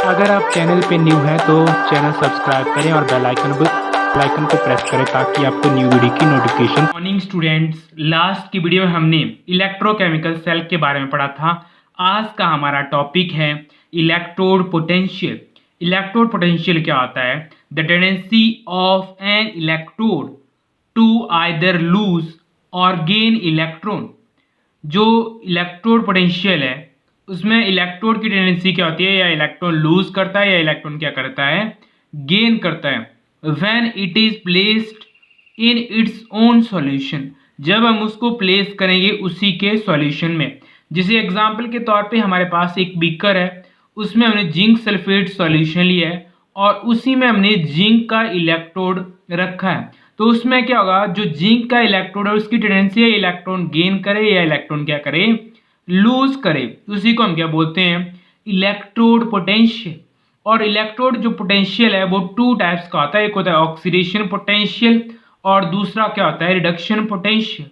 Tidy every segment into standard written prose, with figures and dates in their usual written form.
अगर आप चैनल पे न्यू हैं तो चैनल सब्सक्राइब करें और बेल आइकन को प्रेस करें ताकि आपको न्यू वीडियो की नोटिफिकेशन। मॉर्निंग स्टूडेंट्स, लास्ट की वीडियो में हमने इलेक्ट्रोकेमिकल सेल के बारे में पढ़ा था। आज का हमारा टॉपिक है इलेक्ट्रोड पोटेंशियल। इलेक्ट्रोड पोटेंशियल क्या होता है? The tendency of an electrode to either lose और गेन इलेक्ट्रॉन। जो इलेक्ट्रोड पोटेंशियल है उसमें इलेक्ट्रोड की टेंडेंसी क्या होती है? या इलेक्ट्रॉन लूज करता है या इलेक्ट्रॉन क्या करता है? गेन करता है। When it is placed in its own solution, जब हम उसको प्लेस करेंगे उसी के सॉल्यूशन में। जैसे एग्जांपल के तौर पे हमारे पास एक बीकर है, उसमें हमने जिंक सल्फेट सॉल्यूशन लिया है और उसी में हमने जिंक का इलेक्ट्रोड रखा है। तो उसमें क्या होगा? जो जिंक का इलेक्ट्रोड है उसकी टेंडेंसी है इलेक्ट्रॉन गेन करे या इलेक्ट्रॉन क्या करे? लूज करे। उसी को हम क्या बोलते हैं? Electrode potential. और इलेक्ट्रोड जो पोटेंशियल है वो टू टाइप्स का होता है। एक होता है ऑक्सीडेशन पोटेंशियल और दूसरा क्या होता है? Reduction potential.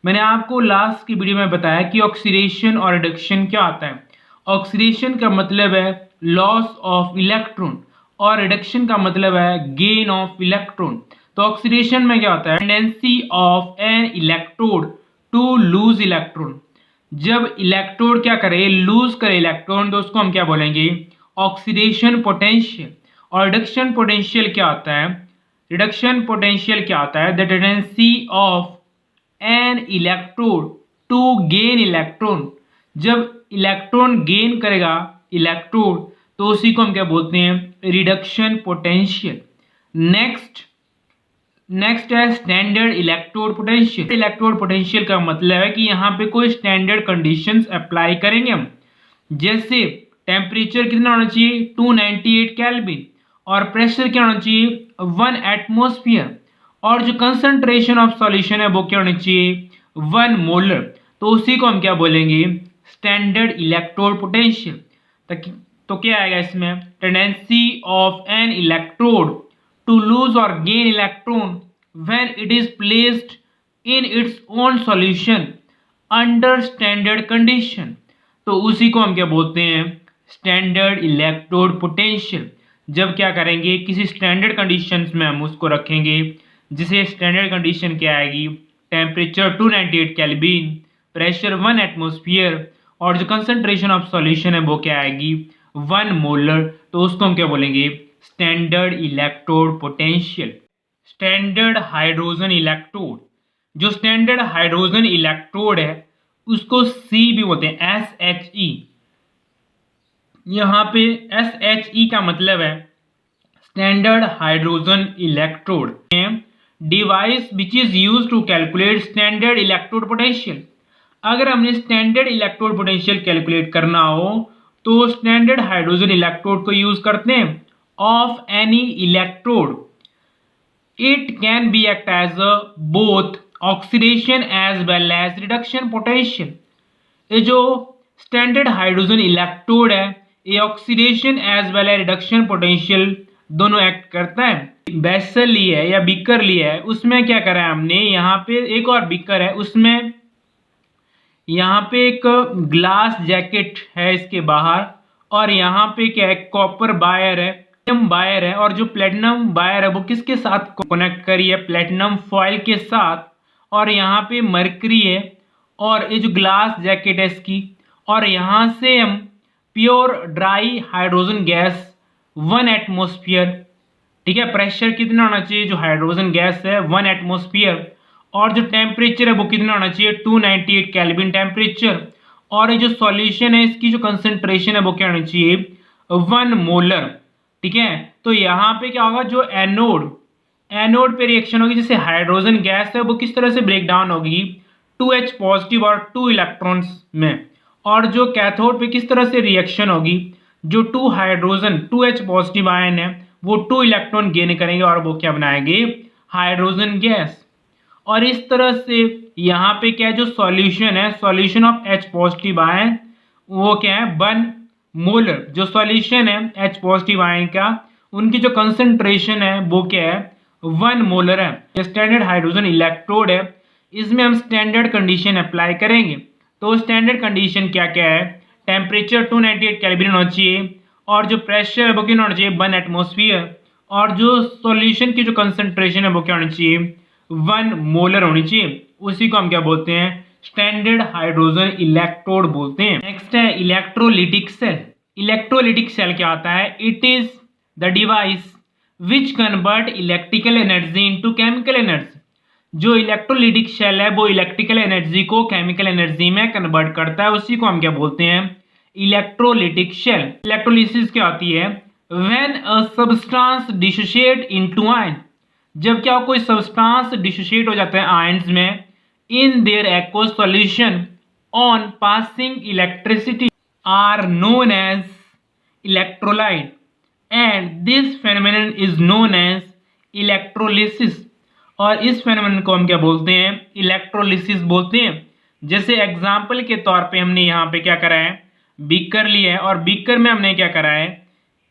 मैंने आपको लास्ट की वीडियो में बताया कि ऑक्सीडेशन और रिडक्शन क्या होता है। ऑक्सीडेशन का मतलब है लॉस ऑफ इलेक्ट्रॉन और रिडक्शन का मतलब है गेन ऑफ इलेक्ट्रॉन। तो ऑक्सीडेशन में क्या होता है? Tendency of an electrode to lose electron. जब इलेक्ट्रोड क्या करे? लूज करे इलेक्ट्रॉन, तो उसको हम क्या बोलेंगे? Oxidation potential. और रिडक्शन पोटेंशियल क्या होता है? रिडक्शन पोटेंशियल क्या होता है? The tendency of an electrode to gain electron. जब इलेक्ट्रॉन गेन करेगा इलेक्ट्रोड तो उसी को हम क्या बोलते हैं? Reduction potential. नेक्स्ट है standard electrode potential. Electrode potential का मतलब है कि यहाँ पे कोई स्टैंडर्ड कंडीशंस अप्लाई करेंगे हम। जैसे टेम्परेचर कितना होना चाहिए? 298 केल्विन और प्रेशर क्या होना चाहिए? 1 एटमॉस्फेयर। और जो कंसंट्रेशन ऑफ सॉल्यूशन है वो क्या होना चाहिए? 1 मोलर। तो उसी को हम क्या बोलेंगे? Standard electrode potential. तो क्या आएगा इसमें? Tendency of an electrode to lose or gain electron when it is placed in its own solution under standard condition। तो उसी को हम क्या बोलते हैं? Standard electrode potential. जब क्या करेंगे? किसी स्टैंडर्ड कंडीशंस में हम उसको रखेंगे। जिसे स्टैंडर्ड कंडीशन क्या आएगी? टेम्परेचर 298 केल्विन, प्रेशर 1 एटमॉस्फेयर और जो कंसंट्रेशन ऑफ सॉल्यूशन है वो क्या आएगी? 1 मोलर। तो उसको हम क्या बोलेंगे? Standard electrode potential. Standard hydrogen electrode. जो स्टैंडर्ड हाइड्रोजन इलेक्ट्रोड है उसको सी भी बोलते हैं, SHE। यहाँ पे SHE का मतलब है standard hydrogen electrode. Device which is use to calculate standard electrode potential. अगर हमने स्टैंडर्ड इलेक्ट्रोड पोटेंशियल कैलकुलेट करना हो तो स्टैंडर्ड हाइड्रोजन इलेक्ट्रोड को यूज करते हैं of any electrode. It can be act as a both oxidation as well as reduction potential। ये जो स्टैंडर्ड हाइड्रोजन इलेक्ट्रोड है ये oxidation as well as reduction potential दोनों एक्ट करता है। वेसल लिया है या बीकर लिया है, उसमें क्या करा है हमने? यहाँ पे एक और बीकर है, उसमें यहाँ पे एक ग्लास जैकेट है इसके बाहर और यहाँ पे क्या है? कॉपर वायर है, वायर है। और जो प्लेटिनम वायर है वो किसके साथ कनेक्ट करी है? प्लेटिनम फॉयल के साथ। और यहाँ पे मरकरी है और ये जो ग्लास जैकेट है इसकी। और यहाँ से हम pure dry hydrogen gas 1 atmosphere, ठीक है। प्रेशर कितना होना चाहिए? जो हाइड्रोजन गैस है 1 एटमॉस्फेयर। और जो टेम्परेचर है वो कितना होना चाहिए? 298 केल्विन टेम्परेचर। और ये जो सॉल्यूशन है इसकी जो कंसंट्रेशन है वो क्या होना चाहिए? 1 मोलर, ठीक है। तो यहाँ पे क्या होगा? जो एनोड पे रिएक्शन होगी, जैसे हाइड्रोजन गैस है वो किस तरह से ब्रेक डाउन होगी? 2H पॉजिटिव और 2 इलेक्ट्रॉन्स में। और जो कैथोड पे किस तरह से रिएक्शन होगी? जो 2 हाइड्रोजन 2H पॉजिटिव आयन है वो 2 इलेक्ट्रॉन गेन करेंगे और वो क्या बनाएंगे? Hydrogen gas. और इस तरह से यहाँ पे क्या है? जो सॉल्यूशन है, solution of H positive ion वो क्या है? 1 मोलर। जो सॉल्यूशन है H पॉजिटिव आयन का, उनकी जो कंसंट्रेशन है वो क्या है? 1 मोलर है। स्टैंडर्ड हाइड्रोजन इलेक्ट्रोड है, इसमें हम स्टैंडर्ड कंडीशन अप्लाई करेंगे। तो स्टैंडर्ड कंडीशन क्या क्या है? टेम्परेचर 298 केल्विन होना चाहिए और जो प्रेशर है वो क्या होना चाहिए 1 एटमोसफियर, और जो सॉल्यूशन की जो कंसंट्रेशन है वो क्या होनी चाहिए 1 मोलर होनी चाहिए। उसी को हम क्या बोलते हैं स्टैंडर्ड हाइड्रोजन इलेक्ट्रोड बोलते हैं। नेक्स्ट है इलेक्ट्रोलिटिक सेल। इलेक्ट्रोलिटिक सेल क्या आता है, it is the device which convert electrical energy into chemical energy. जो इलेक्ट्रोलिटिक सेल है वो इलेक्ट्रिकल एनर्जी को केमिकल एनर्जी में कन्वर्ट करता है, उसी को हम क्या बोलते हैं इलेक्ट्रोलिटिक सेल। इलेक्ट्रोलिसिस क्या होती है, when a substance dissociate into ion, जब क्या कोई सब्सटेंस डिसोशिएट हो जाता है आयंस में in their aqueous solution on passing electricity are known as electrolyte and this phenomenon is known as electrolysis. और इस फेनोमेनन को हम क्या बोलते हैं इलेक्ट्रोलिसिस बोलते हैं। जैसे एग्जाम्पल के तौर पे हमने यहाँ पे क्या करा है बीकर लिया है, और बीकर में हमने क्या करा है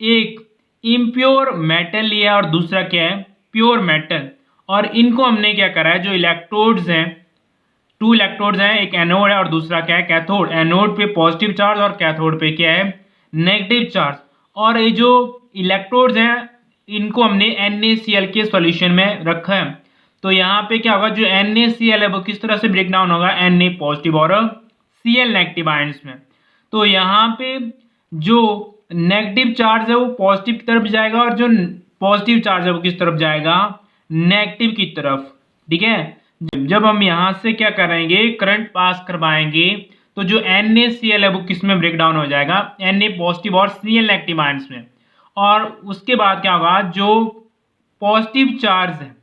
एक इम्प्योर मेटल लिया है और दूसरा क्या है प्योर मेटल, और इनको हमने क्या करा है जो इलेक्ट्रोड्स हैं 2 इलेक्ट्रोड्स हैं, एक एनोड है और दूसरा क्या है कैथोड। एनोड पे पॉजिटिव चार्ज और कैथोड पे क्या है नेगेटिव चार्ज, और ये जो इलेक्ट्रोड्स हैं इनको हमने NaCl के सॉल्यूशन में रखा है। तो यहाँ पे क्या होगा जो NaCl है वो किस तरह से ब्रेक डाउन होगा Na पॉजिटिव और Cl नेगेटिव आयंस में। तो यहाँ पे जो नेगेटिव चार्ज है वो पॉजिटिव की तरफ जाएगा और जो पॉजिटिव चार्ज है वो किस तरफ जाएगा नेगेटिव की तरफ। ठीक है, जब हम यहाँ से क्या करेंगे करंट पास करवाएंगे तो जो NaCl है वो किस में ब्रेक डाउन हो जाएगा Na पॉजिटिव और Cl नेगेटिव आयंस में। और उसके बाद क्या होगा जो पॉजिटिव चार्ज है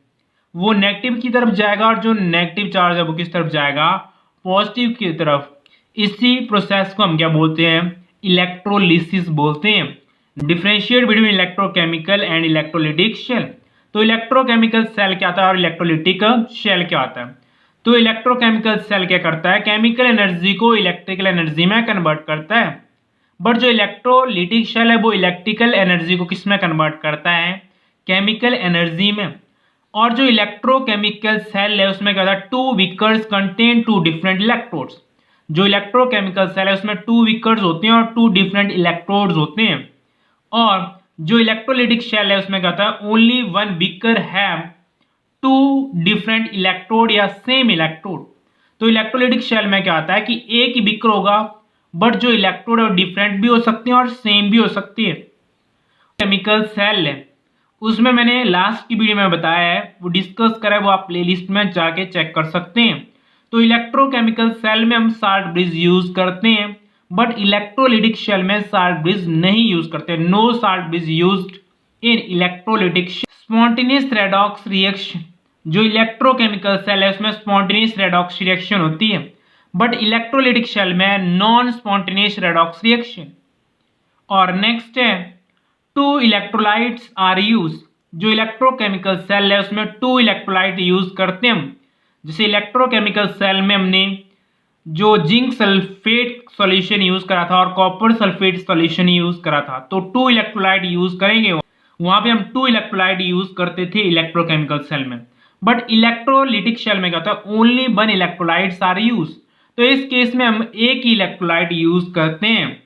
वो नेगेटिव की तरफ जाएगा और जो नेगेटिव चार्ज है वो किस तरफ जाएगा पॉजिटिव की तरफ। इसी प्रोसेस को हम क्या बोलते हैं इलेक्ट्रोलिसिस बोलते हैं। Differentiate between electrochemical and electrolytic cell. तो इलेक्ट्रोकेमिकल सेल क्या आता है और इलेक्ट्रोलिटिक शेल क्या आता है। तो इलेक्ट्रोकेमिकल सेल क्या करता है केमिकल एनर्जी को इलेक्ट्रिकल एनर्जी में कन्वर्ट करता है, बट जो इलेक्ट्रोलिटिक शेल है वो इलेक्ट्रिकल एनर्जी को किस में कन्वर्ट करता है केमिकल एनर्जी में। और जो इलेक्ट्रोकेमिकल सेल है उसमें क्या होता है 2 विकर्स कंटेन 2 डिफरेंट इलेक्ट्रोड्स। जो इलेक्ट्रोकेमिकल सेल है उसमें 2 विकर्स होते हैं और 2 डिफरेंट इलेक्ट्रोड्स होते हैं। और जो इलेक्ट्रोलिटिक शेल है उसमें क्या होता है only 1 beaker have 2 different electrode या सेम इलेक्ट्रोड। तो इलेक्ट्रोलिटिक शेल में क्या आता है कि एक ही विकर होगा बट जो इलेक्ट्रोड है डिफरेंट भी हो सकते हैं और सेम भी हो सकती है। केमिकल सेल है उसमें मैंने लास्ट की वीडियो में बताया है वो डिस्कस करा है, वो आप प्लेलिस्ट में जाके चेक कर सकते हैं। तो इलेक्ट्रोकेमिकल सेल में हम साल्ट ब्रिज यूज करते हैं बट इलेक्ट्रोलिटिक शेल में साल्ट ब्रिज नहीं यूज करते। No salt bridge used in electrolytic. Spontaneous redox reaction. जो इलेक्ट्रोकेमिकल सेल है उसमें स्पॉन्टेनियस रेडॉक्स रिएक्शन होती है बट इलेक्ट्रोलिटिक शेल में नॉन स्पॉन्टेनियस रेडॉक्स रिएक्शन। और नेक्स्ट है 2 इलेक्ट्रोलाइट्स आर यूज। जो इलेक्ट्रोकेमिकल सेल है उसमें 2 इलेक्ट्रोलाइट यूज करते हैं हम। जैसे इलेक्ट्रोकेमिकल सेल में हमने जो जिंक सल्फेट सॉल्यूशन यूज करा था और कॉपर सल्फेट सॉल्यूशन यूज करा था, तो 2 इलेक्ट्रोलाइट यूज करेंगे। वहां पे हम 2 इलेक्ट्रोलाइट यूज करते थे इलेक्ट्रोकेमिकल सेल में, बट इलेक्ट्रोलिटिक शेल में क्या होता है ओनली 1 इलेक्ट्रोलाइट्स आर यूज। तो इस केस में हम एक ही इलेक्ट्रोलाइट यूज करते हैं।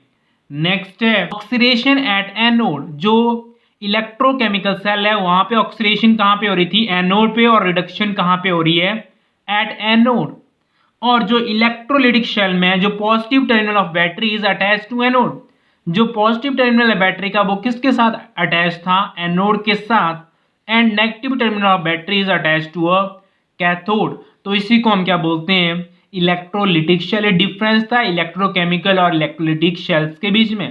नेक्स्ट है ऑक्सीडेशन एट एनोड। जो इलेक्ट्रोकेमिकल सेल है वहां पे ऑक्सीडेशन कहां पे हो रही थी एनोड पे, और रिडक्शन कहां पे हो रही है एट एनोड। और जो इलेक्ट्रोलिटिक शेल में जो positive terminal of battery is attach to anode. जो पॉजिटिव टर्मिनल है बैटरी का वो किसके साथ अटैच था एनोड के साथ, and negative terminal of battery is attach to a cathode. तो इसी को हम क्या बोलते हैं इलेक्ट्रोलिटिक शेल। डिफरेंस था इलेक्ट्रोकेमिकल और इलेक्ट्रोलिटिक शेल्स के बीच में।